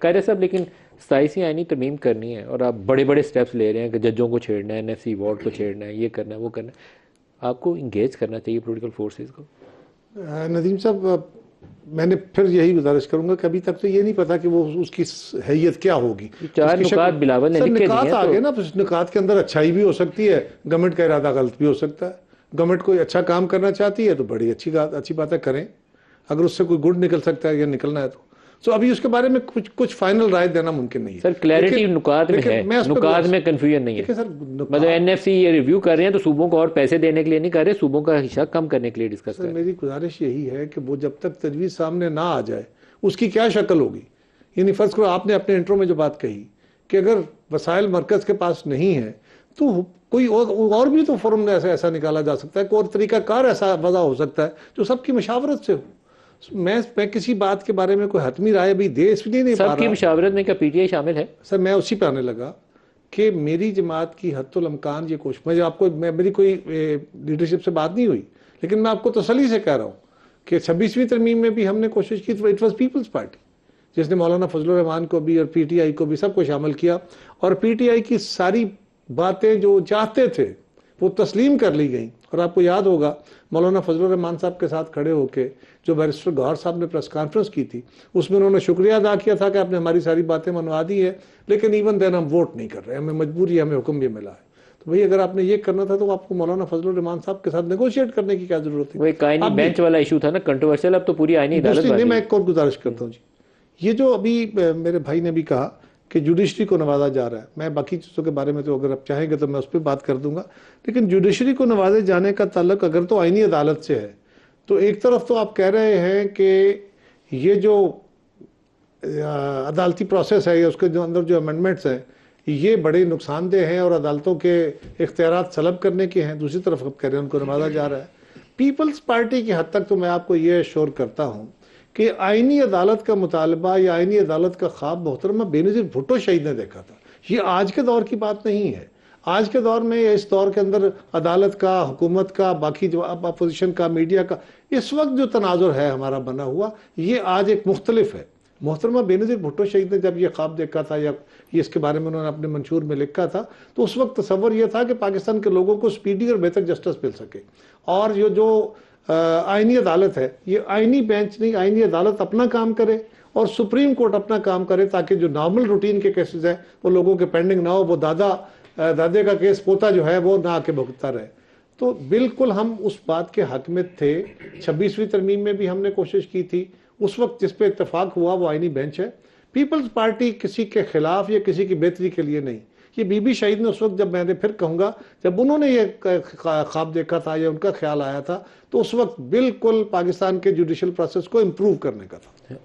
قائد صاحب لیکن 27ویں آئینی ترمیم کرنی ہے اور آپ بڑے بڑے سٹیپس لے رہے ہیں کہ ججوں کو چھیڑنا ہے، NSC وارڈ کو چھیڑنا ہے، یہ کرنا ہے وہ کرنا ہے، آپ کو انگیج کرنا چاہیے پولیٹیکل فورسز کو. ندیم صاحب میں نے پھر یہی گزارش کروں گا کہ ابھی تک تو یہ نہیں پتا کہ وہ اس کی حیثیت کیا ہوگی. 4 نکات بلاول نے سر لکھ کے نکات دیے آ گئے نا، اس نکات کے اندر اچھائی بھی ہو سکتی ہے، گورنمنٹ کا ارادہ غلط بھی ہو سکتا ہے. گورنمنٹ کوئی اچھا کام کرنا چاہتی ہے تو بڑی اچھی باتیں کریں، اگر اس سے کوئی گڈ نکل سکتا ہے یا نکلنا ہے تو ابھی اس کے بارے میں کچھ فائنل رائے دینا ممکن نہیں ہے. سر کلیئرٹی نکات میں ہے، نکات میں کنفیوژن نہیں ہے. مطلب NFC یہ ریویو کر رہے ہیں تو صوبوں کو اور پیسے دینے کے لیے نہیں کر رہے، صوبوں کا حصہ کم کرنے کے لیے ڈسکس کر رہے ہیں. میری گزارش یہی ہے کہ وہ جب تک تجویز سامنے نہ آ جائے اس کی کیا شکل ہوگی. یعنی فرض کرو آپ نے اپنے انٹرو میں جو بات کہی کہ اگر وسائل مرکز کے پاس نہیں ہے تو کوئی اور بھی تو فورم ایسا نکالا جا سکتا ہے، کوئی اور طریقہ کار ایسا وضع ہو سکتا ہے جو سب کی مشاورت سے ہو. میں کسی بات کے بارے میں کوئی حتمی رائے بھی دے اس لیے نہیں پا رہا. سب کی مشاورت میں کیا PTI شامل ہے؟ سر میں اسی پہ آنے لگا کہ میری جماعت کی حتی الامکان یہ کوشش، میری کوئی لیڈرشپ سے بات نہیں ہوئی، لیکن میں آپ کو تسلی سے کہہ رہا ہوں کہ 26ویں ترمیم میں بھی ہم نے کوشش کی، اٹ واز پیپلز پارٹی جس نے مولانا فضل الرحمان کو بھی اور PTI کو بھی سب کو شامل کیا، اور PTI کی ساری باتیں جو چاہتے تھے وہ تسلیم کر لی گئیں. اور آپ کو یاد ہوگا مولانا فضل الرحمان صاحب کے ساتھ کھڑے ہو کے جو بیرسٹر گوہر صاحب نے پریس کانفرنس کی تھی اس میں انہوں نے شکریہ ادا کیا تھا کہ آپ نے ہماری ساری باتیں منوا دی ہے، لیکن ایون دین ہم ووٹ نہیں کر رہے، ہمیں مجبوری ہے، ہمیں حکم بھی ملا ہے. تو بھئی اگر آپ نے یہ کرنا تھا تو آپ کو مولانا فضل الرحمان صاحب کے ساتھ نیگوشیٹ کرنے کی کیا ضرورت تھی؟ وہ ایک آئینی بینچ والا ایشو تھا نا کنٹروورشل، اب تو پوری آئینی عدالت نہیں. میں ایک اور گزارش کرتا ہوں جی، یہ جو ابھی میرے بھائی نے بھی کہا کہ جوڈیشری کو نوازا جا رہا ہے، میں باقی چیزوں کے بارے میں تو اگر آپ چاہیں گے تو میں اس پہ بات کر دوں گا، لیکن جوڈیشری کو نوازے جانے کا تعلق اگر تو آئینی عدالت سے ہے تو ایک طرف تو آپ کہہ رہے ہیں کہ یہ جو عدالتی پروسیس ہے یا اس کے جو اندر جو امینڈمنٹس ہیں یہ بڑے نقصان دہ ہیں اور عدالتوں کے اختیارات سلب کرنے کے ہیں. دوسری طرف آپ کہہ رہے ہیں ان کو نوازا جا رہا ہے. پیپلز پارٹی کی حد تک تو میں آپ کو یہ ایشور کرتا ہوں کہ آئینی عدالت کا مطالبہ یا آئینی عدالت کا خواب محترمہ بینظیر بھٹو شہید نے دیکھا تھا. یہ آج کے دور کی بات نہیں ہے. آج کے دور میں اس دور کے اندر عدالت کا، حکومت کا، باقی جو اپوزیشن کا، میڈیا کا اس وقت جو تناظر ہے ہمارا بنا ہوا یہ آج ایک مختلف ہے. محترمہ بینظیر بھٹو شہید نے جب یہ خواب دیکھا تھا یا یہ اس کے بارے میں انہوں نے اپنے منشور میں لکھا تھا تو اس وقت تصور یہ تھا کہ پاکستان کے لوگوں کو سپیڈی اور بہتر جسٹس مل سکے. اور یہ جو آئینی عدالت ہے یہ آئینی بینچ نہیں، آئینی عدالت اپنا کام کرے اور سپریم کورٹ اپنا کام کرے تاکہ جو نارمل روٹین کے کیسز ہیں وہ لوگوں کے پینڈنگ نہ ہو، وہ دادے کا کیس پوتا جو ہے وہ نہ آ کے بھگتتا رہے. تو بالکل ہم اس بات کے حق میں تھے. 26ویں ترمیم میں بھی ہم نے کوشش کی تھی، اس وقت جس پہ اتفاق ہوا وہ آئینی بینچ ہے. پیپلز پارٹی کسی کے خلاف یا کسی کی بہتری کے لیے نہیں. یہ بی بی شہید نے اس وقت، جب میں نے پھر کہوں گا جب انہوں نے یہ خواب دیکھا تھا یا ان کا خیال آیا تھا تو اس وقت بالکل پاکستان کے جوڈیشل پروسیس کو امپروو کرنے کا تھا.